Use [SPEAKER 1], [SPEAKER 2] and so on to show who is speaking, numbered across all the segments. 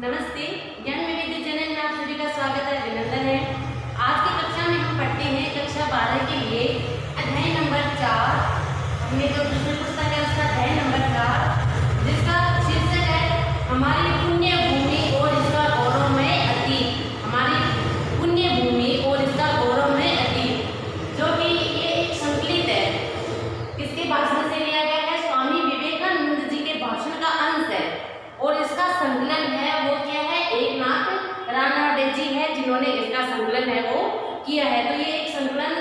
[SPEAKER 1] नमस्ते। ज्ञान विविध चैनल में आप सभी का स्वागत है, अभिनंदन है। आज की कक्षा में हम पढ़ते हैं कक्षा 12 के लिए अध्याय नंबर 4। अपने जो प्रश्न पुस्तक है उसका अध्याय नंबर 4, जिसका शीर्षक है हमारी पुण्य भूमि और इसका गौरवमय अतीत। हमारी पुण्य भूमि और इसका गौरवमय अतीत, जो कि ये संकलित है। किसके भाषण से लिया गया है? स्वामी विवेकानंद जी के भाषण का अंश है और इसका संकलन है वो क्या है? एकनाथ रानडे जी है जिन्होंने इसका संकलन है वो किया है। तो ये एक संकलन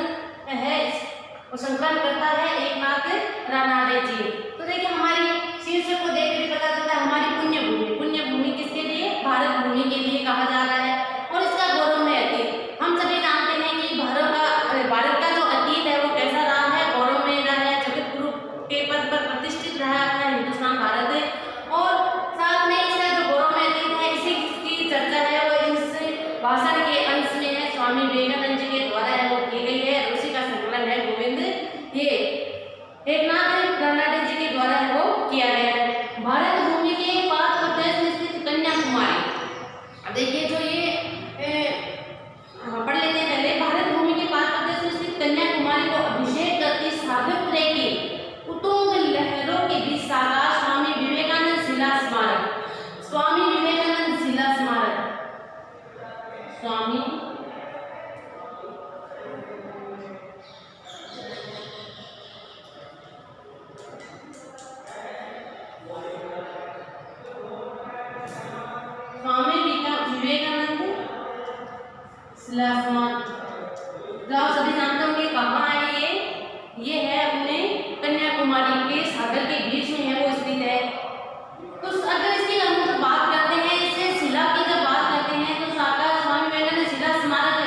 [SPEAKER 1] है, वो संकलन करता है एकनाथ रानडे जी। तो देखिए हमारी शीर्षक को देख कर पता चलता है हमारी पुण्य भूमि। पुण्य भूमि किसके लिए? भारत भूमि के लिए कहा जा रहा है। और इसका गौरवमय अतीत, हम सभी जानते हैं कि भारत का जो अतीत है वो कैसा रहा है? गौरवमय रहा है, जगत गुरु के पद पर प्रतिष्ठित रहा है अपना हिंदुस्तान भारत। और साथ में इसका जो गौरवमय अतीत है इसी की चर्चा है वो इस भाषण के अंश में है, स्वामी विवेकानंद जी के द्वारा है वो की गई है। उसी का संकलन है गोविंद ये एकनाथ रानडे जी के द्वारा है वो किया गया है। भारत भूमि के पास प्रदेश में स्थित कन्याकुमारी। देखिए जो ये पढ़ लेते हैं पहले। भारत भूमि के पास प्रदेश में स्थित कन्याकुमारी को अभिषेक करती साधक की उतुंग लहरों के बीच साकार स्वामी विवेकानंद शिला स्मारक। स्वामी विवेकानंद शिला स्मारक, स्वामी विवेकानंद शिला स्मारक, जो आप सभी जानते होंगे कहाँ है ये है अपने कन्याकुमारी के सागर के बीच में है वो स्थित है। तो अगर इसकी हम जब बात करते हैं, इससे शिला की जब बात करते हैं तो साकार स्वामी विवेकानंद शिला स्मारक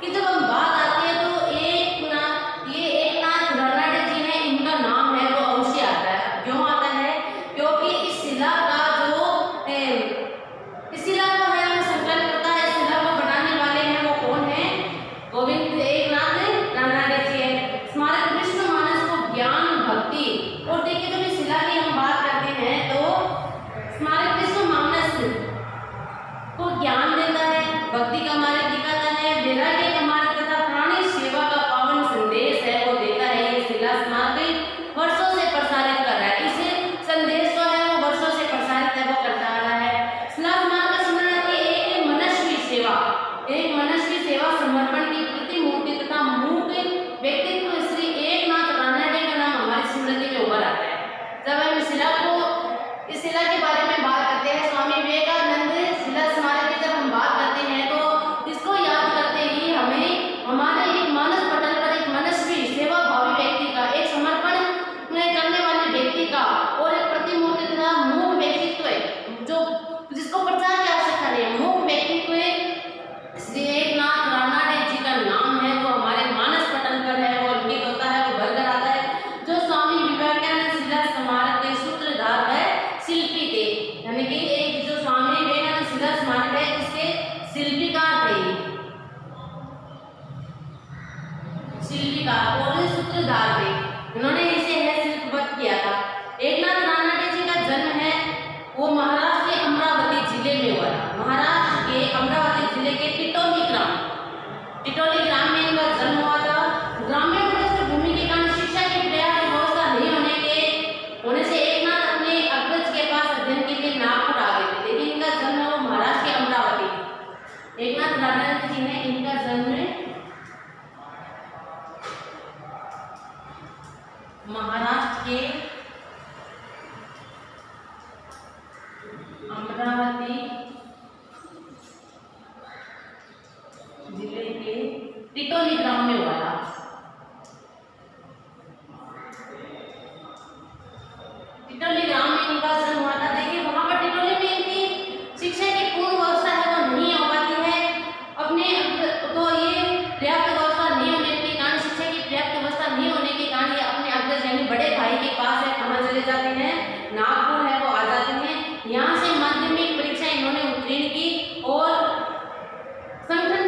[SPEAKER 1] की जब हम बात आती है तो ये एकनाथ रानडे जी है, इनका नाम है वो अवश्य आता है। क्यों आता है? क्योंकि इस शिला का जो इस शिला को है वो संकलन करता है, इस शिला को बनाने वाले हैं वो कौन है? गोविंद एकनाथ रानडे जी है। स्मारक विश्व मानस को ज्ञान भक्ति, और देखिए जब इस शिला की हम बात करते हैं तो स्मारक विश्व मानस को ज्ञान देता है, भक्ति का मार्ग दिखाता है, वैराग्य का मार्ग तथा प्राणी सेवा का पावन संदेश है वो देता है। ये शिला स्मारक वर्षों से प्रसारित कर रहा है, इस संदेश को है वो वर्षों से प्रसारित है वो करता आ रहा है। शिला स्मारक का स्मरण है एक मनस्वी सेवा समर्पण की प्रतिमूर्ति तथा मूक व्यक्तित्व श्री एकनाथ रानडे का नाम हमारी स्मृति में उभर आता है। जब हम इस शिला के बारे में बात करते हैं, स्वामी विवेकानंद शिला स्मारक की जब हम बात करते हैं तो इसको याद करते ही हमें हमारे एक मानस पटल पर एक मनस्वी सेवा भावी व्यक्ति का, एक समर्पण करने वाले व्यक्ति का और एक प्रतिमूर्ति तथा मूक व्यक्तित्व जो जिसको प्रचार की आवश्यकता नहीं है, मूक व्यक्तित्व श्री एकनाथ रानडे जी का नाम है वो हमारे मानस पटल पर है वो अंकित होता है, वो भर कर आता है। जो स्वामी विवेकानंद शिला स्मारक के सूत्रधार है शिल्पी थे, यानी कि एक जो स्वामी विवेकानंद शिला स्मारक है इसके शिल्पीकार थे, शिल्पीकार और सूत्रधार थे, उन्होंने इसे है शिल्पबद्ध किया था। एकनाथ रानडे जी का जन्म है वो महाराष्ट्र के अमरावती जिले में हुआ था। महाराष्ट्र के अमरावती जिले के टिटोली ग्राम में इनका जन्म हुआ था। ग्रामीण पृष्ठभूमि के कारण शिक्षा की पर्याप्त व्यवस्था नहीं होने से एकनाथ अपने अग्रज के पास अध्ययन के लिए नागपुर आ गए थे। लेकिन इनका जन्म वो महाराष्ट्र के अमरावती, एकनाथ रानडे जी ने इनका जन्म महाराष्ट्र के अमरावती जिले के टिटोली ग्राम में हुआ था। टिटोली ग्राम में इनका जन्म हुआ था। देखिए वहां पर टिटोली में इनकी शिक्षा की पूर्ण व्यवस्था है वो नहीं हो पाती है अपने, तो ये पर्याप्त व्यवस्था नहीं होने के कारण, शिक्षा की पर्याप्त व्यवस्था नहीं होने के कारण ये अपने अग्रज यानी बड़े भाई के पास है कहाँ चले जाते हैं? नागपुर है वो आ जाते हैं। यहाँ से माध्यमिक परीक्षा इन्होंने उत्तीर्ण की और संगठन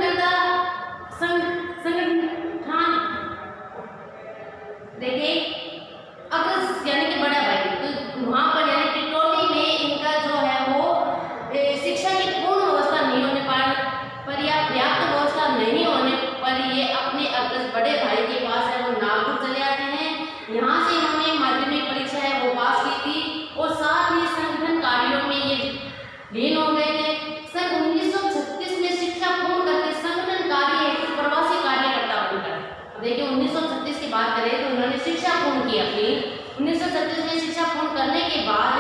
[SPEAKER 1] देखिए अग्रज यानी कि बड़ा भाई, तो वहाँ पर यानी टिटोली में इनका जो है वो शिक्षा की उन्होंने शिक्षा पूर्ण की अपनी। 1937 में शिक्षा पूर्ण करने के बाद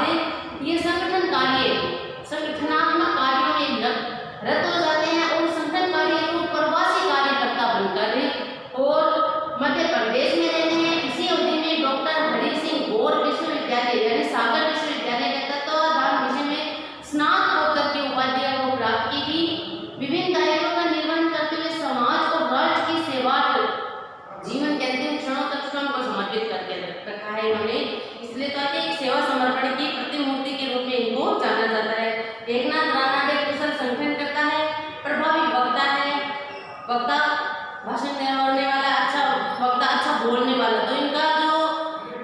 [SPEAKER 1] ये संगठनात्मक कार्यों में रत हो जाते हैं और संगठन कार्य को प्रवासी कार्यकर्ता बनकर और मध्य प्रदेश में रहते हैं। इसी अवधि में डॉक्टर हरि सिंह गौर विश्वविद्यालय यानी सागर विश्वविद्यालय के तत्वाधान विषय में स्नातकोत्तर की उपाधियां को प्राप्त की थी। विभिन्न दायित्वों का निर्वहन करते हुए समाज और राष्ट्र की सेवा जीवन के अंतिम क्षणों तक स्वयं को समर्पित करके रखा है इन्होंने। इसलिए तो एक सेवा समर्पण की प्रतिमूर्ति के रूप में इनको जाना जाता है। एकनाथ रानडे कुशल संगठनकर्ता है, प्रभावी वक्ता है, वक्ता भाषण देने वाला, अच्छा वक्ता, अच्छा बोलने वाला। तो इनका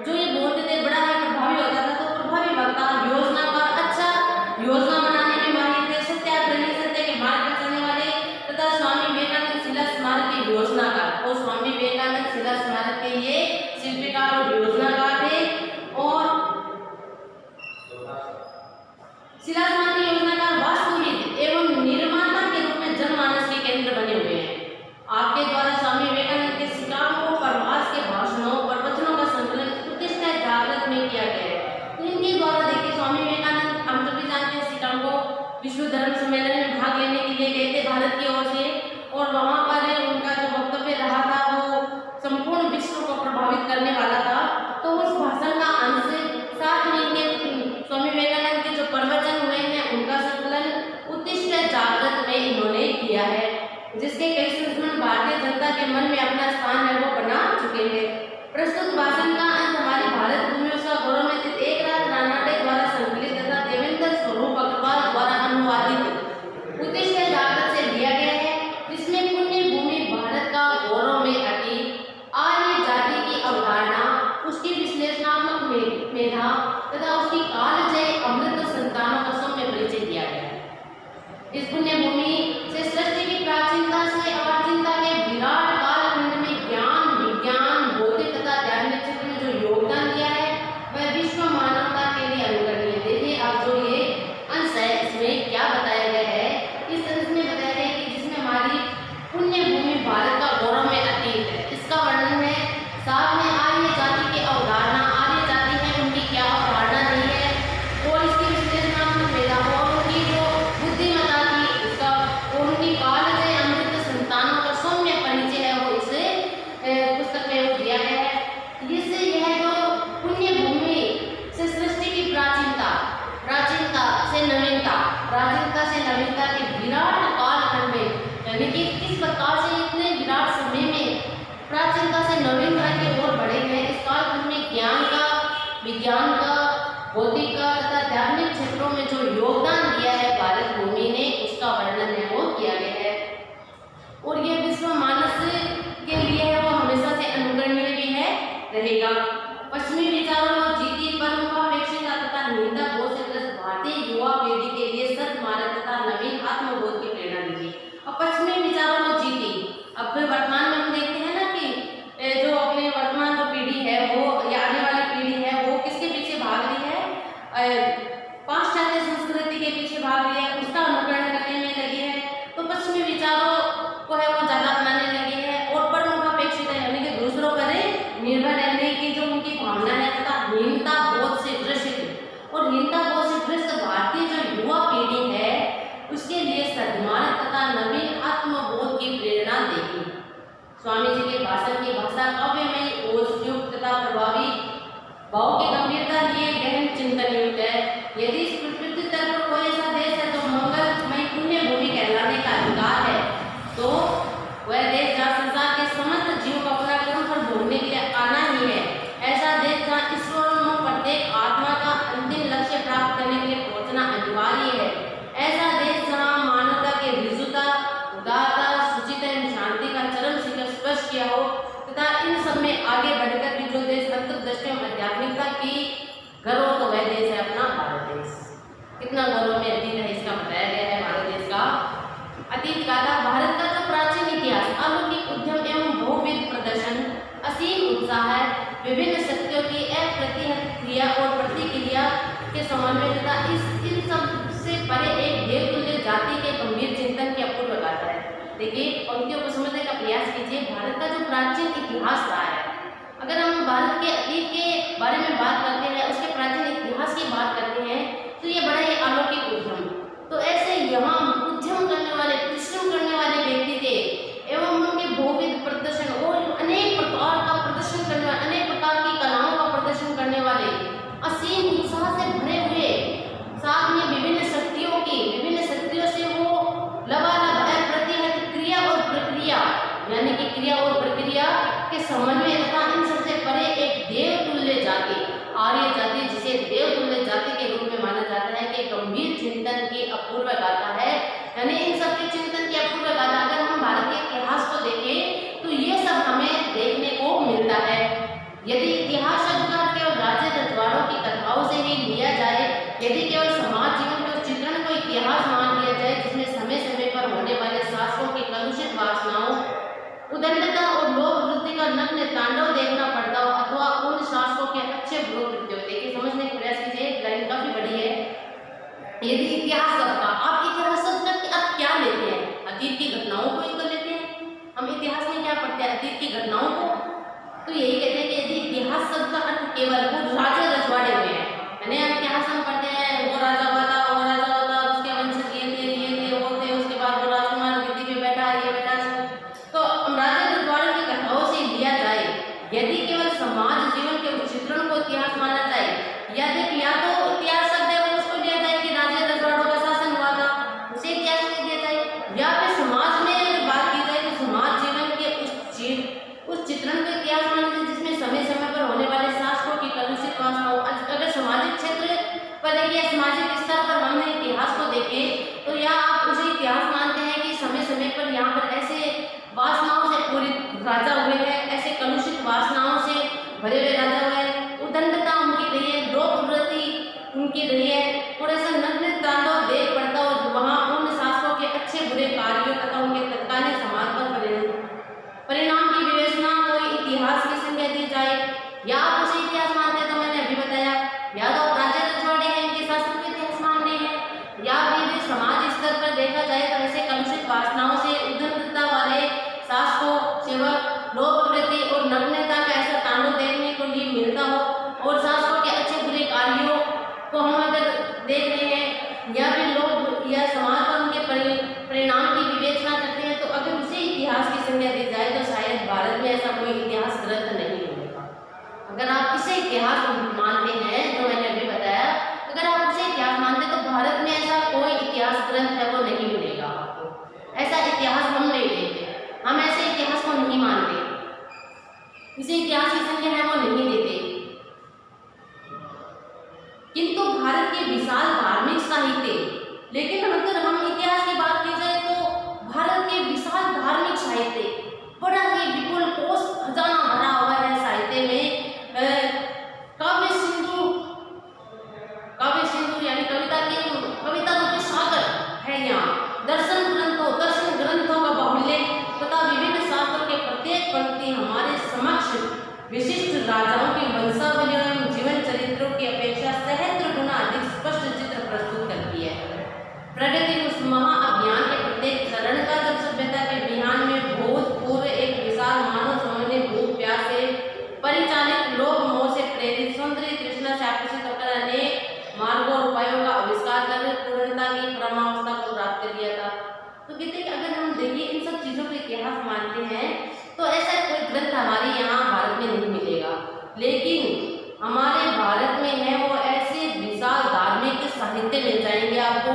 [SPEAKER 1] जो ये बोलते थे बड़ा है प्रभावी होता था। तो प्रभावी वक्ता, योजनाकार, अच्छा योजना बनाने में माहिर थे, सत्याग्रही, सत्य के मार्ग पर चलने वाले तथा स्वामी विवेकानंद शिला स्मारक के योजनाकार। और स्वामी विवेकानंद शिला स्मारक के ये शिल्पकार और योजनाकार थे। और शिला स्मारक के योजनाकार वास्तुविद एवं निर्माता के रूप में जनमानस के केंद्र बने हुए हैं। आपके द्वारा स्वामी विवेकानंद के शिकागो प्रवास के भाषणों प्रवचनों का संकलन प्रतिष्ठा जागृत में किया गया है। तो इनके द्वारा देखिए स्वामी विवेकानंद हम सभी जानते हैं शिकागो विश्व धर्म सम्मेलन में भाग लेने के लिए गए थे भारत की ओर से। और वहां पर उनका जो वक्तव्य रहा था वो संपूर्ण विश्व को प्रभावित करने वाला था। तो उस भाषण का अंश साथ में स्वामी विवेकानंद के जो प्रवचन हुए हैं उनका संकलन उत्तिष्ठ जागृत में इन्होंने किया है, जिसके कई संस्मरण भारतीय जनता के मन में अपना स्थान है वो बना चुके हैं। प्रस्तुत भाषण का अंश हमारी भारत भूमि उसका गौरव में एकनाथ रानडे द्वारा संकलित तथा देवेंद्र स्वरूप अग्रवाल द्वारा अनुवादित उत्तिष्ठ जागृत से लिया गया है, जिसमें पुण्य भूमि भारत का गौरव में अतीत, आर्य जाति की अवधारणा, उसकी विश्लेषणात्मक मेधा तथा उसकी कालजयी अमृत संतानों का सौम्य परिचय दिया गया है। इस पुण्य भूमि से सृष्टि की प्राचीनता से अप्राचीनता के विराट कालखंड में ज्ञान, विज्ञान, भौतिक तथा धार्मिक क्षेत्र में जो योगदान दिया है वह विश्व मानवता के लिए अनुकरणीय। देखिए अब जो ये अंश है इसमें क्या बताया गया है, इस अंश में बताया गया है कि जिसमें हमारी पुण्य भूमि भारत का गौरव में अतीत है, इसका वर्णन है। साथ में आर्य जाति की अवधारणा, आर्य जाति है उनकी क्या अवधारणा नहीं है, और इसकी विश्लेषणात्मक मेधा और उनकी जो बुद्धिमत्ता थी उसका, और उनकी कालजयी अमृत संतानों का सौम्य परिचय है वो इस पुस्तक में दिया गया है। इससे यह जो पुण्य भूमि से सृष्टि की प्राचीनता, प्राचीनता से नवीनता, प्राचीनता से नवीनता के विराट कालखंड में, यानी कि किस प्रकार से इतने विराट समय में प्राचीनता से नवीनता की ओर बढ़े हैं, इस कालखंड में ज्ञान का, विज्ञान का, भौतिक का तथा धार्मिक क्षेत्रों में जो योगदान दिया है भारत भूमि ने, उसका वर्णन है वो किया गया है। और ये विश्व मानस के लिए है वो हमेशा से अनुकरणीय भी है रहेगा। पश्चिमी विचारों और जीती परमुखापेक्षिता तथा निंदा बोध से ग्रस्त भारतीय युवा पीढ़ी के लिए सत्मार्ग तथा नवीन आत्मबोध की प्रेरणा दी। और पश्चिमी विचारों को जीती, अब वर्तमान में हम देखते हैं ना कि जो अपने वर्तमान जो पीढ़ी है वो या आने वाली पीढ़ी है वो किसके पीछे भाग रही है, पाश्चात्य संस्कृति के पीछे भाग रही है, उसका अनुकरण करने में लगी है। तो पश्चिमी विचारों को है वो ज्यादा अपनाने लगे हैं और परमुखापेक्षिता यानी कि दूसरों पर निर्भर रहने की जो उनकी भावना है तथा हीनता बोध से ग्रसित और हीनता बोध से ग्रस्त भारतीय जो युवा पीढ़ी है उसके लिए सद्मार्ग तथा नवीन आत्मबोध की प्रेरणा देगी। स्वामी जी के भाषण की भाषा काव्यमयी, ओजयुक्त तथा प्रभावी, भाव की गंभीरता लिए गहन चिंतन युक्त है। यदि इस पृथ्वी तल पर कोई ऐसा देश है जो मंगलमय पुण्य भूमि कहलाने का अधिकार है तो वह देश जहाँ संसार के समस्त जीव को अपना कर्म फल भोगने के लिए आना ही है। ऐसा देश जहाँ ईश्वरोन्मुख प्रत्येक आत्मा का अंतिम लक्ष्य प्राप्त करने के लिए पहुंचना अनिवार्य है। ऐसा देश जहाँ मानवता के ऋजुता, उदारता, सुचिता एवं शांति का चरम शिखर स्पर्श किया हो तथा इन सब में आगे बढ़कर भी जो देश अंतर्दृष्टि एवं आध्यात्मिकता की घर हो तो वह देश है अपना भारत देश। कितना गौरव में अतीत है इसका बताया गया है भारत देश का अतीत गाथा। भारत का जो प्राचीन इतिहास, अलौकिक उद्यम एवं बहुविध प्रदर्शन, असीम उत्साह है, विभिन्न शक्तियों की अप्रतिक्रिया और प्रतिक्रिया के समन्वय तथा इन सब से परे एक देव तुल्य जाति के गंभीर चिंतन की अपूर्व गाथा है। देखिए पंक्तियों को समझने का प्रयास कीजिए। भारत का जो प्राचीन इतिहास रहा है, अगर हम भारत के अतीत के बारे में बात करते हैं, उसके प्राचीन इतिहास की बात करते हैं, तो ये बड़ा ही अलौकिक उद्यम। तो ऐसे यहाँ उद्यम करने वाले, परिश्रम करने वाले व्यक्ति थे एवं उनके बहुविध प्रदर्शन और अनेक प्रकार का प्रदर्शन करने वाले, अनेक प्रकार की कलाओं का प्रदर्शन करने वाले, असीम उत्साह से भरे हुए, साथ में विभिन्न शक्तियों से वो लबालब अप्रतिहत क्रिया और प्रक्रिया, यानी कि क्रिया और प्रक्रिया के समन्वय तथा इन सबसे परे एक देव तुल्य जाति, आर्य जाति, जिसे देव तुल्य जाति के रूप में माना जाता है, कि गंभीर चिंतन की अपूर्व गाथा है। यानी इन सबके चिंतन की अपूर्व गाथा अगर हम भारत के इतिहास को देखें तो ये सब हमें देखने को मिलता है। यदि इतिहास शब्द का केवल राज्य रजवाड़ों की कथाओं से ही लिया जाए, यदि केवल समाज जीवन के चित्रण को इतिहास मान लिया जाए, जिसमें समय समय पर होने वाले शासकों की कलुषित वासनाओं, उदंडता और लोभ वृत्ति का नग्न तांडव देखना पड़ता हो, अथवा उन शासकों के अच्छे बुरे कृत्यों, देखिए समझने का प्रयास कीजिए, लाइन काफी बड़ी है। यदि इतिहास शब्द का, आप इतिहास शब्द का आप क्या लेते हैं? अतीत की घटनाओं को ही तो लेते हैं। हम इतिहास में क्या पढ़ते हैं? अतीत की घटनाओं को। तो यही कहते हैं कि यदि इतिहास शब्द का अर्थ केवल वो राजा रजवाड़े में है, यानी इतिहास हम पढ़ते हैं, वो राजा हुआ था, वो राजा हुआ था, उसके वंशज ये थे, वो थे, उसके बाद वो राजकुमार गद्दी पे बैठा, ये बैठा। तो राजा रजवाड़े की कथाओं से लिया जाए, यदि केवल समाज जीवन के उस चित्रण को इतिहास माना जाए, या तो इतिहास शब्द है वो उसको लिया जाए कि राजा रजवाड़ों का शासन हुआ था, उसे इतिहास में दिया जाए, या फिर समाज में अगर बात की जाए तो समाज जीवन के उस चित्रण को इतिहास माना जाए, जिसमें समय समय पर होने वाले शासकों की कलुषित वासनाओं। अगर सामाजिक क्षेत्र पर देखिए, सामाजिक स्तर पर हम इतिहास को देखें तो या आप उसे इतिहास मानते हैं कि समय समय पर यहाँ पर ऐसे वासनाओं से पूरित राजा हुए हैं, ऐसे कलुषित वासनाओं से भरे हुए राजा हुए, उदंडता उनकी रही है, लोभ वृत्ति उनकी रही है, और ऐसा नग्न तांडव देख पड़ता और वहाँ उन शासकों के अच्छे बुरे कार्यों तथा उनके तत्कालीन समाज पर परिणाम की विवेचना कोई इतिहास की संज्ञा दी जाए, या आप उसे इतिहास मानते हैं, तो मैंने अभी बताया, या तो आप राजा रजवाड़े हैं, इनके शासन को इतिहास मान रहे हैं, या फिर समाज स्तर पर देखा जाए तो ऐसे कलुषित वासनाओं से उदंडता वाले शासकों, सेवक, लोभ वृत्ति और नग्नता का ऐसा तांडव देखने को लिए मिलता हो, और शासकों के अच्छे बुरे कार्यों को हम अगर देख रहे हैं, या फिर लोग या समाज पर उनके परिणाम की विवेचना करते हैं, तो अगर उसे इतिहास की संज्ञा दी जाए तो शायद भारत में ऐसा कोई इतिहास ग्रंथ नहीं मिलेगा। अगर आप इसे इतिहास मानते हैं, जो मैंने अभी बताया, अगर आप उसे इतिहास मानते हैं तो भारत में ऐसा कोई इतिहास ग्रंथ है वो नहीं मिलेगा आपको। ऐसा इतिहास हम नहीं लेते, हम ऐसे इतिहास को नहीं मानते, इसे इतिहास की संज्ञा है वो नहीं देते। किंतु भारत के विशाल धार्मिक साहित्य, लेकिन अगर हम इतिहास की बात की जाए तो भारत के विशाल धार्मिक साहित्य, बड़ा ही विपुल कोश खजाना भरा हुआ है साहित्य में। काव्य सिंधु यानी कविता के सागर है यहाँ, दर्शन ग्रंथों का बाहुल्य तथा विभिन्न शास्त्रों के प्रत्येक पंक्ति हमारे समक्ष विशिष्ट राजाओं की वंशावलियों एवं जीवन चरित्रों की अपेक्षा सहस्त्र गुना अधिक स्पष्ट चित्र प्रस्तुत करती है। प्रगति उस महाअभियान के प्रत्येक चरण का जब सभ्यता के बिहान में भूतपूर्व एक विशाल मानव समूह भूख प्यास से परिचालित, लोभ मोह से प्रेरित, सौंदर्य तृष्णा से आकर्षित होकर अनेक मार्गों और उपायों का आविष्कार कर पूर्णता की परमावस्था को प्राप्त कर लिया था। तो कहते हैं कि अगर हम देखिए इन सब चीज़ों का इतिहास मानते हैं तो ऐसा कोई ग्रंथ हमारे यहाँ भारत में नहीं मिलेगा, लेकिन हमारे भारत में है वो ऐसे विशाल धार्मिक साहित्य मिल जाएंगे आपको,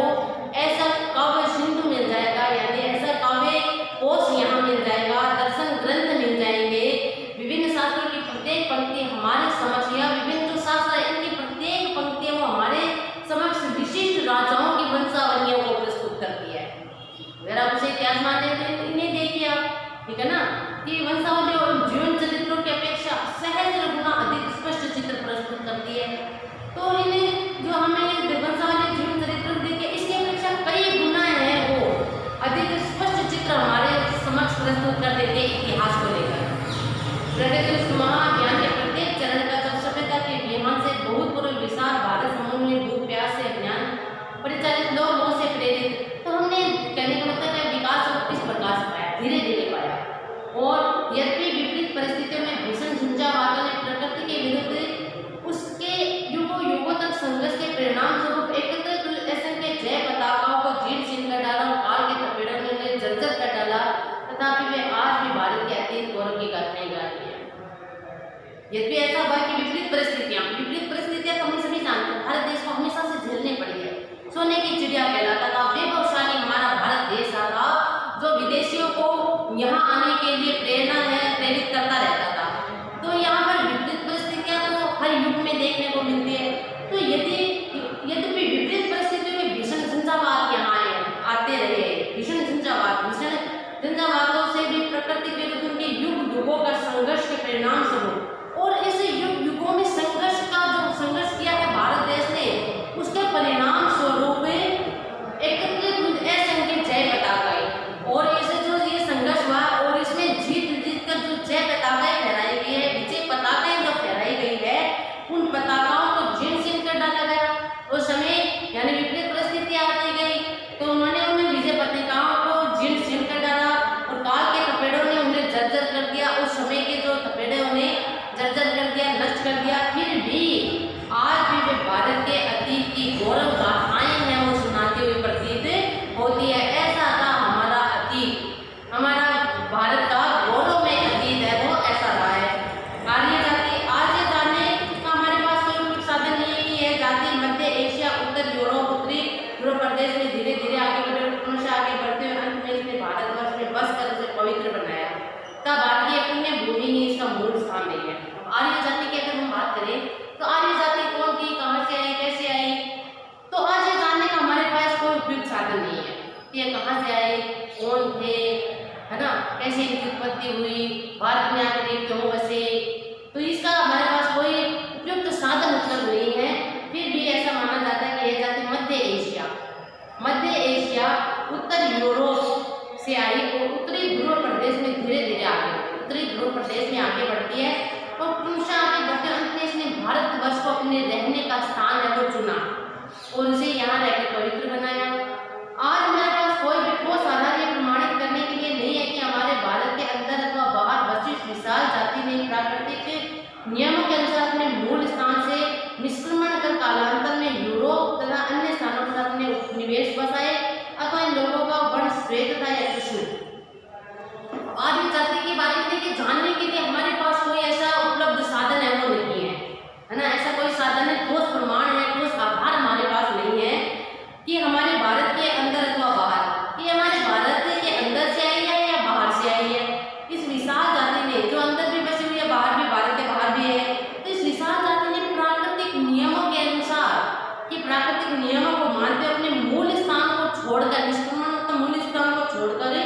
[SPEAKER 1] ऐसा काव्य सिंधु मिल जाएगा, यानी ऐसा काव्य कोश यहाँ मिल जाएगा, दर्शन ग्रंथ मिल जाएंगे, विभिन्न शास्त्रों की प्रत्येक पंक्ति हमारे समक्ष, या विभिन्न जो शास्त्र है इनकी प्रत्येक पंक्तियाँ वो हमारे समक्ष विशिष्ट राजाओं की वंशावलियों को प्रस्तुत करती है। अगर आप उसे इतिहास मान लेते हैं तो इन्हें देखिए आप, ठीक है ना, कि वंशावली और जीवन चरित्रों की अपेक्षा सहस्त्र गुना अधिक स्पष्ट चित्र प्रस्तुत यदि ऐसा हुआ कि विपरीत परिस्थितियां तो हम सभी जानते हैं, भारत देश को हमेशा से झेलनी पड़ी है। सोने की चिड़िया कहलाता था, वैभवशाली हमारा भारत देश था, जो विदेशियों को यहाँ आने के लिए प्रेरित करता रहता था। तो यहाँ पर विपरीत परिस्थितियां तो हर युग में देखने को मिलती है। तो यदि विपरीत परिस्थितियों में भीषण झंझावात यहाँ आते रहे, भीषण झंझावातों से भी प्रकृति विरुद्ध उनके युगों का संघर्ष के परिणाम स्वरूप, और इस युगों में संघर्ष किया है भारत देश ने, उसके परिणाम स्वरूप एकत्रित असंख्य जय पताकाएं, और इसे जो ये संघर्ष हुआ और इसमें जीत कर जो जय पताकाएं फहराई गई है, विजय पताकाएं जो फहराई गई है, उन पताकाओं को जीर्ण कर डाला गया। उस समय यानी विपरीत परिस्थिति आती गई तो उन्होंने उन विजय पताकाओं को जीर्ण कर डाला, और काल के थपेड़ों ने उन्हें जर्जर कर दिया। उस समय के जो थपेड़े उन्हें जर्जर कर दिया, नष्ट कर दिया। फिर भी आज भी वे भारत के अतीत की गौरव गाथाएं हैं वो सुनाते हुए प्रतीत होती है। ऐसा था हमारा अतीत, हमारा भारत का गौरवमय अतीत है, वो ऐसा रहा है। आर्य जाति, आर्य जाने का हमारे पास कोई कुछ साधन नहीं है कि यह जाति मध्य एशिया, उत्तर यूरोप, उत्तरी ध्रुव प्रदेश में धीरे धीरे आगे बढ़ते हुए अंत में इसने भारतवर्ष में बस कर उसे पवित्र बनाया। तब भारतीय पुण्य भूमि ही इसका मूल स्थान नहीं है। आर्य जाति की अगर हम बात करें तो आर्य जाति कौन थी, कहाँ से आई, कैसे आई, तो आज ये जानने का हमारे पास कोई उपयुक्त साधन नहीं है कि ये कहाँ से आए, कौन थे, है ना, कैसे इनकी उत्पत्ति हुई, भारत में आकर ये क्यों बसे, तो इसका हमारे पास कोई उपयुक्त साधन उपलब्ध नहीं है। फिर भी ऐसा माना जाता है कि यह जाति मध्य एशिया, उत्तर यूरोप से आई और उत्तरी ध्रुव प्रदेश में धीरे धीरे उत्तरी ध्रुव प्रदेश में आगे बढ़ती है, और क्रमशः आगे बढ़ते अंत में इसने भारतवर्ष को अपने रहने का स्थान है वो चुना और उसे यहाँ रहकर पवित्र बनाया। आज हमारे पास कोई भी ठोस आधार ये प्रमाणित करने के लिए नहीं है कि हमारे भारत के अंदर अथवा बाहर बसी इस विशाल जाति ने प्राकृतिक नियमों के अनुसार अपने मूल स्थान से निष्क्रमण कर कालांतर में यूरोप तथा अन्य स्थानों पर अपने उपनिवेश बसाए, अथवा इन लोगों का वर्ण श्वेत था या कृष्ण। आर्य जाति के बारे में जानने के लिए हमारे पास कोई ऐसा उपलब्ध साधन है वो नहीं है ना, ऐसा कोई साधन है, ठोस प्रमाण है, ठोस आधार हमारे पास नहीं है कि हमारे भारत के अंदर अथवा बाहर, कि हमारे भारत के अंदर से आई है या बाहर से आई है। इस विशाल जाति ने जो अंदर भी बसी हुई है, बाहर भी, भारत के बाहर भी है, तो इस विशाल जाति ने प्राकृतिक नियमों के अनुसार, कि प्राकृतिक नियमों को मानते अपने मूल स्थान को छोड़कर, निष्क्रमण मूल स्थान को छोड़कर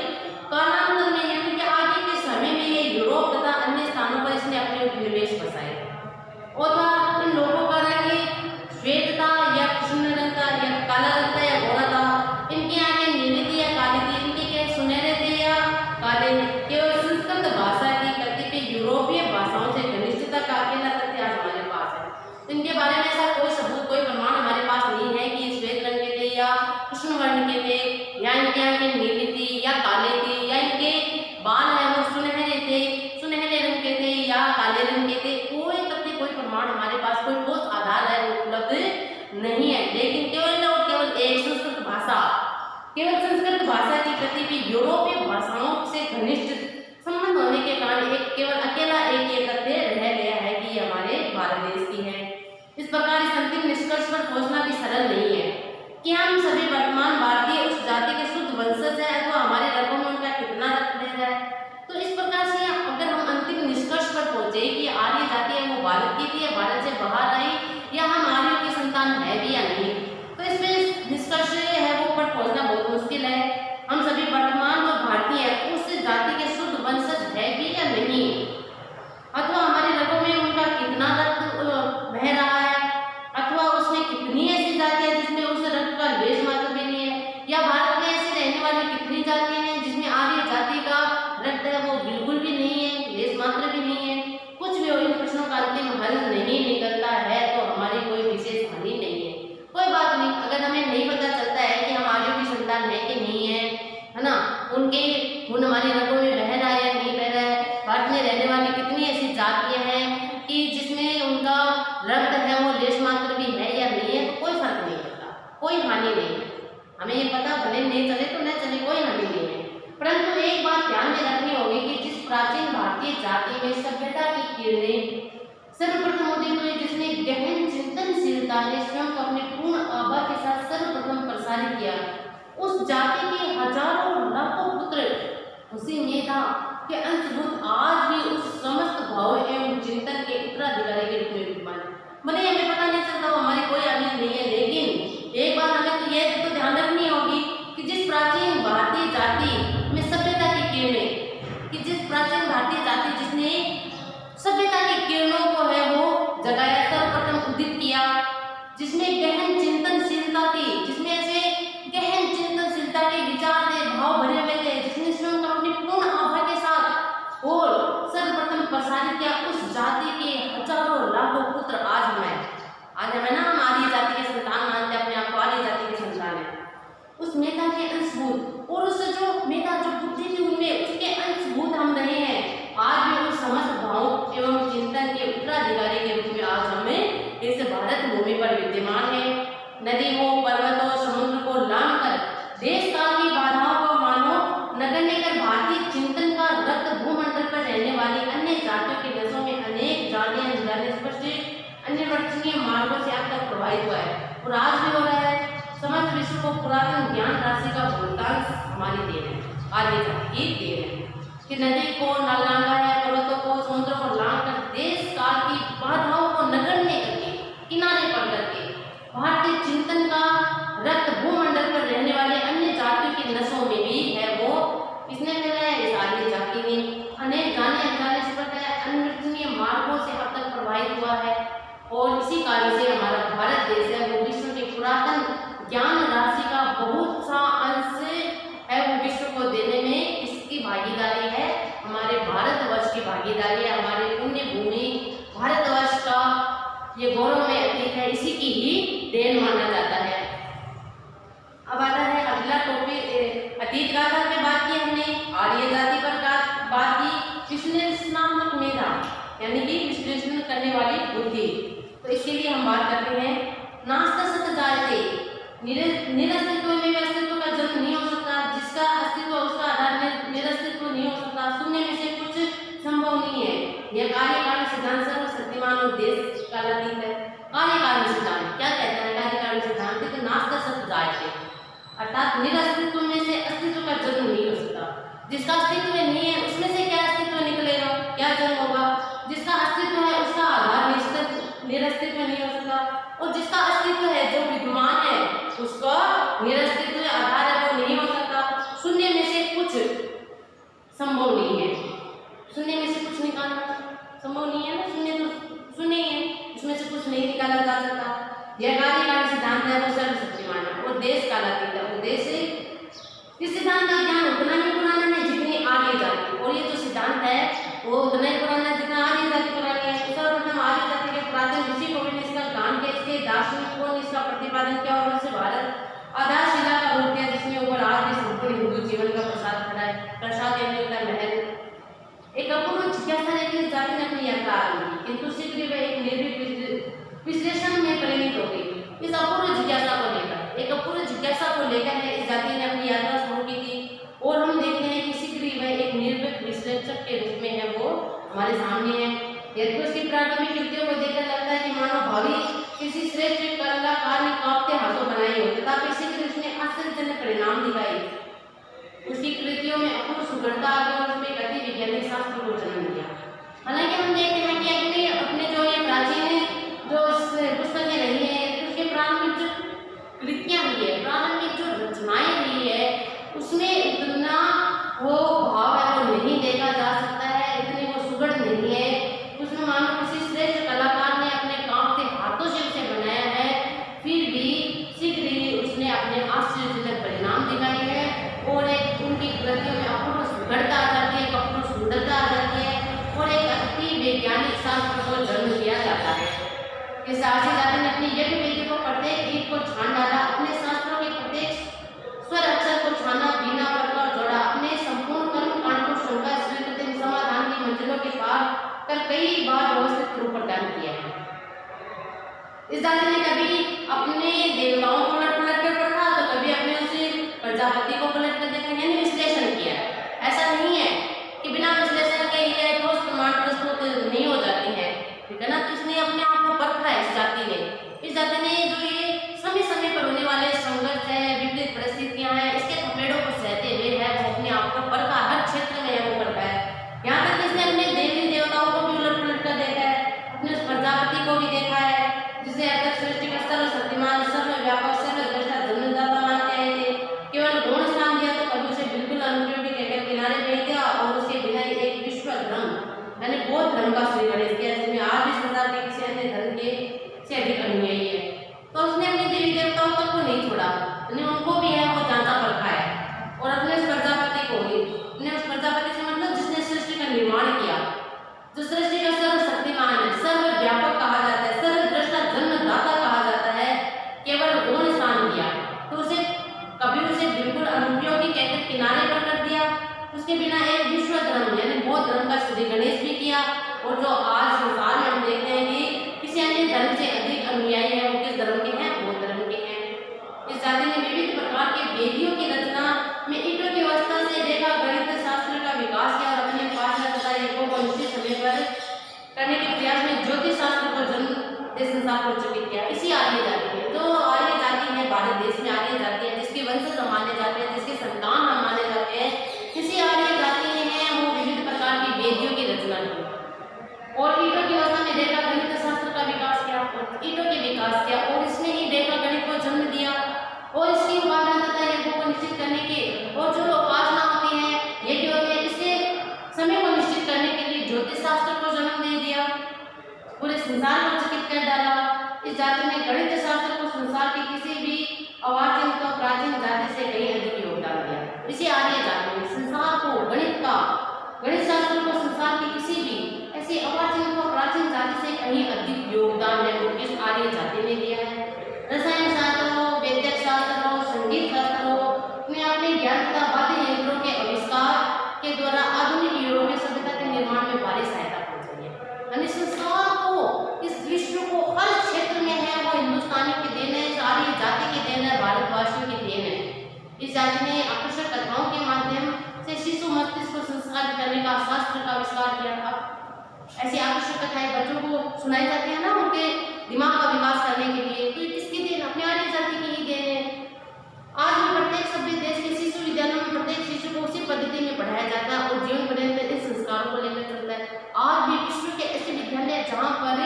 [SPEAKER 1] कालांतर में यानी कि आगे के समय में ये यूरोप तथा अन्य स्थानों पर इसने अपने उपनिवेश बसाए। और इन लोगों का रंग श्वेत था या कृष्ण रंग था या काला रंग था या गोरा था, इनकी आंखें नीली थी या काली थी, इनके क्या सुनहरे थे या काले। केवल संस्कृत भाषा की कतिपय यूरोपीय भाषाओं से घनिष्ठता का अकेला तथ्य आज हमारे पास है। इनके बारे में ऐसा कोई सबूत, कोई प्रमाण हमारे पास नहीं है कि श्वेत रंग के थे या कृष्ण वर्ण के थे, या इनके आंखें नीली थी या काले थे, या इनके बाल है वो सुनहरे रंग के थे या काले रंग के थे। कोई तथ्य, कोई प्रमाण हमारे पास, कोई ठोस आधार है वो उपलब्ध नहीं है। लेकिन केवल एक संस्कृत भाषा की प्रति भी यूरोपीय भाषाओं से घनिष्ठ संबंध होने के कारण केवल अकेला एक ये तथ्य रह गया है कि ये हमारे भारत देश की है। इस प्रकार इस अंतिम निष्कर्ष पर पहुंचना भी सरल नहीं है कि हम सभी वर्तमान भारतीय उस जाति के शुद्ध वंशज है अथवा हमारे रगों में उनका कितना रक्त बह रहा है। तो इस प्रकार से अगर हम अंतिम निष्कर्ष पर पहुंचे कि आर्य जाति है वो भारत की थी या भारत से बाहर आई, या हम आर्यों की संतान है भी या नहीं, तो इसमें निष्कर्ष है वो पर पहुंचना बहुत मुश्किल है। हम सभी वर्तमान जो भारतीय है उस जाति के शुद्ध वंशज है भी या नहीं, अथवा हमारे रगों में उनका कितना रक्त बह रहा है, अथवा उसमें कितनी ऐसी जातियां जिसमें उस रक्त का लेश मात्र भी नहीं है, या भारत में ऐसे रहने वाली कितनी जातियां हैं जिसमें आर्य जाति का रक्त है वो बिल्कुल भी नहीं है, लेश मात्र भी नहीं है। कुछ भी इन प्रश्नों का अंतिम हल नहीं निकलता है तो हमारी कोई विशेष हानि नहीं है। कोई बात नहीं, अगर हमें नहीं पता चलता है कि हम आर्यों की संतान है कि नहीं है ना, उनके खून हमारे रगों में बह रहा है या नहीं बह रहा है, भारत में रहने वाली कितनी ऐसी जातियां हैं कि जिसमें उनका रक्त है वो लेश मात्र भी है या नहीं है, तो कोई फर्क नहीं पड़ता, कोई हानि नहीं है। हमें ये पता भले नहीं चले तो न चले, कोई हानि नहीं है। परंतु एक बात ध्यान में रखनी होगी कि जिस प्राचीन भारतीय जाति में सभ्यता की किरणें सर्वप्रथम उदित हुए जिसने गहन चिंतनशीलता ने स्वयं को अपने पूर्ण आभा के साथ सर्वप्रथम प्रसारित किया। उस जाति के हजारों लाखों पुत्र उसी मेधा के अंशभूत आज भी उस समस्त भाव एवं चिंतन के उत्तराधिकारी के रूप में विद्यमान है। भले हमें पता नहीं चलता वो हमारी कोई आदमी नहीं है, लेकिन एक बात हमें तो यह तो ध्यान रखनी होगी कि जिस प्राचीन भारतीय जाति में सभ्यता की किरणें, कि जिस प्राचीन भारतीय जाति जिसने सभ्यता की किरणों को है वो जगाया, सर्वप्रथम उदित किया, जिसमें गहन चिंतनशीलता थी, जिसमें ऐसे गहन चिंतनशीलता के विचार थे, भाव भरे हुए थे, जिसने स्वयं को अपनी पूर्ण आभा के साथ और सर्वप्रथम प्रसारित किया, उस जाति के हजारों लाखों पुत्र आज हमें ना हम आर्य जाति के संतान मानते हैं, अपने आप को आर्य जाति के संतान है, उस मेधा के अंशभूत और उस जो मेधा जो बुद्धि थी उनमें उसके अंशभूत हम रहे हैं। आज भी उस समस्त भाव एवं चिंतन के उत्तराधिकारी के रूप में आज हमें इस भारत भूमि पर विद्यमान है। नदी हो, पर्वत हो, समुद्र को लांघ कर देश काल की बाधाओं को मानो नगण्य कर भारतीय चिंतन का रक्त भूमंडल पर रहने वाली अन्य जातियों के देशों में अनेक जाने अनजाने स्पष्ट अन्यवर्तनीय मार्गों से अब तक प्रभावित हुआ है और आज भी हो रहा है। समस्त विश्व को पुरातन ज्ञान राशि का भुगतान हमारी देन है, आर्य जाति की देन है कि नदी को लांघा है, पर्वतों को, समुद्र को लांघ कर देश काल की बाधाओं को नगण्य करके किनारे पर करके भारतीय चिंतन का रक्त भूमंडल पर रहने वाले अन्य जातियों की नसों में भी है वो किसने फैलाया? इस आर्य जाति ने अनेक जाने अनजाने स्पष्ट अन्यवर्तनीय मार्गों से अब तक प्रभावित हुआ है और इसी कारण से हमारा भारत देश है वो विश्व के पुरातन ज्ञान राशि का बहुत सा अंश है वो विश्व को देने में इसकी भागीदारी है, हमारे भारतवर्ष की भागीदारी है, हमारे पुण्य भूमि भारतवर्ष का ये गौरव में अतीत है, इसी की ही देन माना जाता है। अब आता है अगला टॉपिक, अतीत गाथा पे बात की हमने, आर्य जाति पर बात की, विश्लेषणात्मक मेधा यानी कि विश्लेषण करने वाली बुद्धि। तो इसके लिए हम बात करते हैं नास्ता सत जायते, निरस्तित्व में अस्तित्व का जन्म नहीं हो सकता, जिसका अस्तित्व उसका आधार निरस्तित्व नहीं हो सकता, शून्य में से कुछ संभव नहीं है। यह कार्यकारण सिद्धांत सर्व शक्तिमान और देश कालातीत है। कार्यकारण सिद्धांत क्या कहता है? कार्यकारण सिद्धांत कि नास्ता सत जायते अर्थात निरस्तित्व में से अस्तित्व का जन्म नहीं हो सकता, जिसका अस्तित्व नहीं है उसमें से क्या अस्तित्व निकलेगा, क्या जन्म होगा? जिसका अस्तित्व है उसका आधार निरस्तित्व नहीं हो सकता और जिसका अस्तित्व है जो विद्यमान है उसका निरस्तित्व आधार है वो नहीं हो सकता। शून्य में से कुछ संभव नहीं है, शून्य में से कुछ निकालना संभव नहीं है ना, शून्य तो शून्य ही है, उसमें से कुछ नहीं निकाला जा सकता। यह कार्यकारण सिद्धांत है वो सर्वशक्तिमान है और देश कालातीत है। उद्देश्य इस सिद्धांत का ज्ञान उतना ही पुराना है जितनी आर्य जाति, और ये जो सिद्धांत है वो उतना ही पुराना है जितना आर्य जाति पुरानी है। सर्वप्रथम आर्य जाति के प्राचीन ऋषि को इसका ज्ञान किया, इसके दार्शनिकों ने इसका प्रतिपादन किया और उससे भारत आधारशिला का रूप दिया जिसमें ऊपर आज भी संपूर्ण हिंदू जीवन का प्रसाद खड़ा है। प्रसाद यानी होता है महल। एक अपूर्व जिज्ञासा लेकर जाति ने अपनी यात्रा आरंभ की, किंतु शीघ्र वह एक निर्भीक विश्लेषण में परिणित हो गई। इस अपूर्व जिज्ञासा को लेकर इस जाति ने अपनी यात्रा शुरू की थी और हम देखते हैं कि शीघ्र ही वह एक निर्भीक विश्लेषक के रूप में है वो हमारे सामने है। यदि उसकी प्राथमिक कृतियों को देखकर लगता है कि मानो भावी किसी श्रेष्ठ कलाकार ने कांपते हाथों बनाई हो, तथापि शीघ्र उसने आश्चर्यजनक परिणाम दिखाए। उसकी कृतियों में अपूर्व सुगढ़ता आ गई और उसमें एक अति वैज्ञानिक शास्त्र को जन्म दिया। हालांकि हम देखते हैं कि अपने जो ये प्राचीन जो पुस्तकें रही है उसके प्रारंभिक जो कृतियां हुई है, प्रारंभिक जो रचनाएं हुई है उसमें इतना वो भाव है वो नहीं देखा जा सकता है, इतनी वो सुगढ़ नहीं है। उसमें मानो किसी श्रेष्ठ कलाकार ने अपने कांपते हाथों से उसे बनाया है, फिर भी शीघ्र ही उसने अपने आश्चर्यजनक परिणाम दिखाए हैं और एक उनकी कृतियों में अपूर्व सुगढ़ता आ जाती है, अपूर्व सुंदरता आ जाती है और एक अति वैज्ञानिक शास्त्र को जन्म दिया जाता है। इस आर्य जाति ने अपनी यज्ञ वेदी को प्रत्येक गीत को छान डाला, अपने शास्त्रों के प्रत्येक स्वर अक्षर को छाना, बीना वर्ग और जोड़ा, अपने संपूर्ण कर्म कांड को शंका स्वीकृति समाधान की मंजिलों के पार कर कई बार व्यवस्थित रूप प्रदान किया है। इस जाति ने कभी अपने देवताओं को उलट पलट कर पढ़ा तो कभी अपने उसे प्रजापति को पलट कर देखा, यानी विश्लेषण किया। ऐसा नहीं है कि बिना विश्लेषण के ये ठोस प्रमाण प्रस्तुत नहीं हो जाती है, ठीक है ना। किया। और जो आज संसार में हम देखते हैं कि किसी अन्य धर्म से अधिक अनुयायी है, वो किस धर्म के हैं? बौद्ध धर्म के हैं। इस जाति ने विविध प्रकार के वेदियों की रचना में ईंटों की व्यवस्था से रेखा गणित शास्त्र का विकास किया और अपने उपासना तथा यज्ञों को निश्चित समय पर करने के प्रयास में ज्योतिष शास्त्र को जन्म दे संसार को चकित किया। इसी आर्य जाति है। तो आर्य जाति है भारत देश में आर्य जाति है, जिसके वंशज हम माने जाते हैं, जिसके संतान हम माने जाते हैं। इसी आर्य जाति ने है वो विविध प्रकार की वेदियों की रचना की और ईंटों की व्यवस्था में रेखा गणित शास्त्र का विकास किया, ईंटों के विकास किया और इसमें ही रेखा गणित को जन्म दिया और इसकी उपासना तथा यज्ञों को निश्चित करने के और जो उपासना होती है, यज्ञ होते हैं, इसके समय को निश्चित करने के लिए ज्योतिष शास्त्र को जन्म दे दिया, पूरे संसार को चकित कर डाला। इस जाति ने गणित शास्त्र को संसार की किसी भी अर्वाचीन तो प्राचीन जाति से कहीं अधिक योगदान दिया। इसी आर्य जाति ने संसार को गणित शास्त्र को संसार की किसी भी ऐसी अर्वाचीन तो प्राचीन जाति से कहीं अधिक योगदान है वो किस आर्य जाति ने दिया है। रसायन शास्त्र हो, वैद्यक शास्त्र हो, संगीत शास्त्र हो, में अपने ज्ञान तथा वाद्य यंत्रों के आविष्कार के द्वारा आधुनिक यूरोपीय सभ्यता के निर्माण में भारी सहायता पहुंचाई है। यानी संसार को, इस विश्व को हर क्षेत्र में है वो हिंदुस्तानियों की देन है, आर्य जाति की देन है, भारतवासियों की देन है। इस जाति ने आकर्षक कथाओं के माध्यम से शिशु मस्तिष्क को संस्कार करने का शास्त्र का आविष्कार किया था। ऐसी आकर्षक कथाएं बच्चों को सुनाई जाती है ना, उनके दिमाग का विकास करने के लिए, तो किसकी देन? अपने आर्य जाति की ही देन है। आज भी प्रत्येक सभ्य देश के शिशु विद्यालयों में प्रत्येक शिशु को उसी पद्धति में पढ़ाया जाता है और जीवन पर्यंत इन संस्कारों को लेकर चलता है। आज भी विश्व के ऐसे विद्यालय जहाँ पर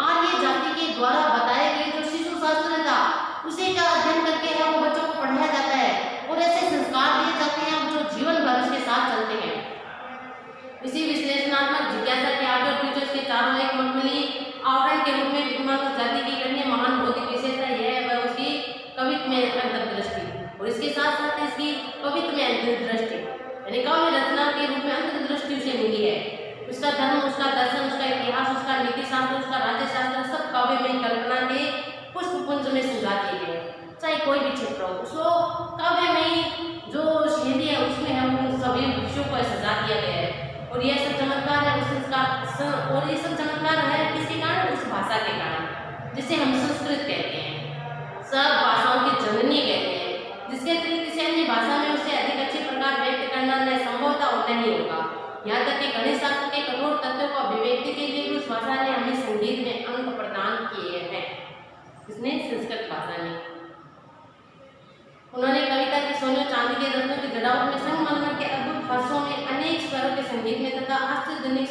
[SPEAKER 1] आर्य जाति के द्वारा बताए गए जो शिशु शास्त्र था उसे का अध्ययन करके है वो बच्चों को पढ़ाया जाता है और ऐसे संस्कार दिए जाते हैं जो जीवन भर उसके साथ चलते हैं। इसी विश्लेषणात्मक जिज्ञासा के आगे और पीछे उसके चारों एक मखमली आवरण के रूप में विद्यमान उस जाति की अन्य महान बौद्धिक विशेषता यह है वह उसकी कवित्व में अंतर्दृष्टि और इसके साथ साथ इसकी कवित्व में अंतर्दृष्टि यानी काव्य रचना के रूप में अंतर्दृष्टि उसे मिली है। उसका धर्म, उसका दर्शन, उसका इतिहास, उसका नीति शास्त्र, उसका राज्य शास्त्र सब काव्य में कल्पना के पुष्पपुंज में सुझा दिए गए। चाहे कोई भी क्षेत्र हो, उसको काव्य में जो शैली है उसमें हम सभी विषयों को सजा दिया गया है और यह सब चमत्कार है और ये सब चमत्कार है किसके कारण? उस भाषा के कारण जिसे हम संस्कृत कहते हैं, सब भाषाओं की जननी कहते हैं, जिसके अतिरिक्त किसी अन्य भाषा में उससे अधिक अच्छे प्रकार व्यक्त करना न संभवता और नहीं होगा। यहाँ तक कि गणित शास्त्र के कठोर तत्वों को अभिव्यक्ति के लिए उस भाषा ने हमें संगीत में अंक प्रदान किए हैं। इसने संस्कृत भाषा ने उन्होंने कविता के सोने चांदी के रत्नों की जड़ावट में संगमरमर के अद्भुत फर्शों में अनेक स्वरों के संगीत में तथा आश्चर्यजनक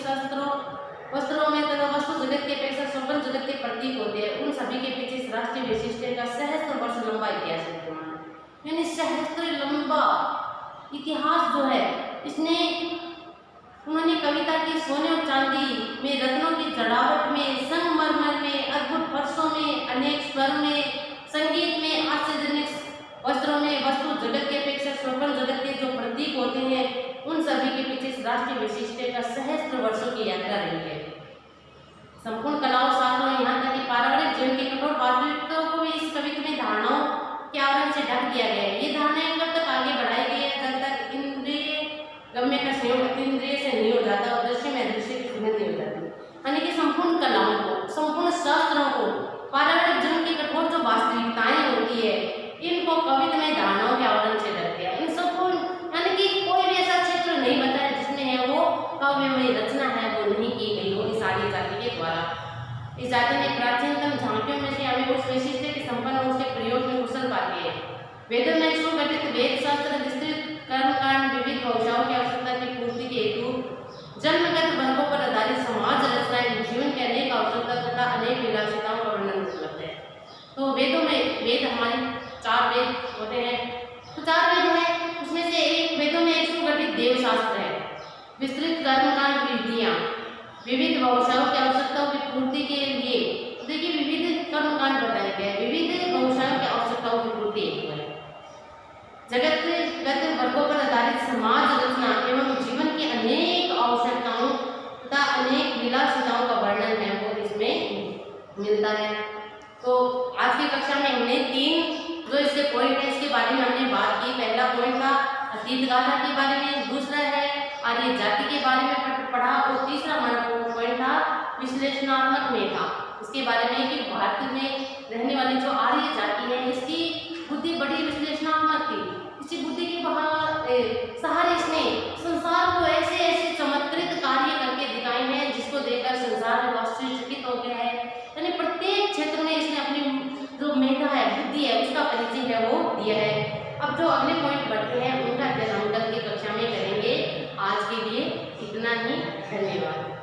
[SPEAKER 1] वस्त्रों में तथा वस्तु जगत के अपेक्षा स्वप्न जगत के प्रतीक होते हैं। उन सभी के पीछे इस राष्ट्रीय विशिष्ट का सहस्त्र वर्ष लंबा इतिहास विद्यमान है। यानी सहस्त्र लंबा इतिहास जो है इसने उन्होंने कविता की सोने और चांदी में रत्नों की जड़ावट में संगमरमर में अद्भुत फर्शों में अनेक स्वर में संगीत में आश्चर्यजनक वस्त्रों में वस्तु जगत के अपेक्षा स्वप्न जगत के जो प्रतीक होते हैं उन सभी के पीछे इस राष्ट्रीय विशिष्ट का सहस्त्र वर्षों की यात्रा रही है। संपूर्ण कलाओं शास्त्रों यहाँ तक कि पारिवारिक जीवन की कठोर वास्तविकताओं को भी इस कविता में धारणाओं के आवरण से ढक दिया गया है। ये धारणाएं कब तक आगे बढ़ाई गई है? जब तक इंद्रिय गम्य का संयोग अतीन्द्रिय से नहीं हो जाता और दृश्य में अदृश्य की सुगंध नहीं हो जाती। यानी कि संपूर्ण कलाओं को, संपूर्ण शास्त्रों को, पारिवारिक जीवन की कठोर जो वास्तविकताएं होती है इनको कवितामय धारणाओं के आवरण से ढक दिया। इन सबको यानी कि कोई भी ऐसा क्षेत्र नहीं बताया जिसमें है वो काव्यमय रचना है वो नहीं की गई हो इस आर्य जाति के द्वारा। इस जाति ने प्राचीनतम झांकियों में से हमें उस विशिष्ट के संपन्न उसके प्रयोग में कुशल पाती है। वेदों में सुगठित वेद शास्त्र विस्तृत कर्मकांड विविध भाषाओं की आवश्यकता की पूर्ति के हेतु जन्मगत वर्गों पर आधारित समाज रचनाएं जीवन के अनेक आवश्यकता तथा अनेक विलासिताओं का वर्णन उपलब्ध है। तो वेदों में वेद हमारे 4 वेद होते हैं, तो 4 वेद है उसमें से एक वेदों में एक सुगठित देवशास्त्र है, विस्तृत कर्मकांड विधियां विविध भाषाओं की आवश्यकताओं की पूर्ति के लिए देखिए विविध कर्मकांड बताए गए, विविध भाषाओं की आवश्यकताओं की पूर्ति हेतु है। जगतगत वर्गों पर आधारित समाज रचना एवं जीवन की अनेक आवश्यकताओं तथा अनेक विलासिताओं का वर्णन है वो इसमें मिलता है। तो आज की कक्षा में हमने 3 जो इसके पॉइंट है इसके बारे में हमने बात की। पहला पॉइंट था अतीत गाथा के बारे में, दूसरा है आर्य जाति के बारे में पढ़ा और तीसरा महत्वपूर्ण पॉइंट था विश्लेषणात्मक मेधा, इसके बारे में कि भारत में रहने वाली जो आर्य जाति है इसकी बुद्धि बड़ी विश्लेषणात्मक थी। इसी बुद्धि के सहारे इसने संसार को ऐसे ऐसे चमत्कृत कार्य करके दिखाए हैं जिसको देखकर संसार में आश्चर्यचकित हो गया है। यानी प्रत्येक क्षेत्र में इसने अपनी जो मेधा है, बुद्धि है, उसका परिचय है वो दिया है। अब जो अगले पॉइंट बढ़ते हैं उनका अध्ययन हम कल की कक्षा में करेंगे। आज के लिए इतना ही, धन्यवाद।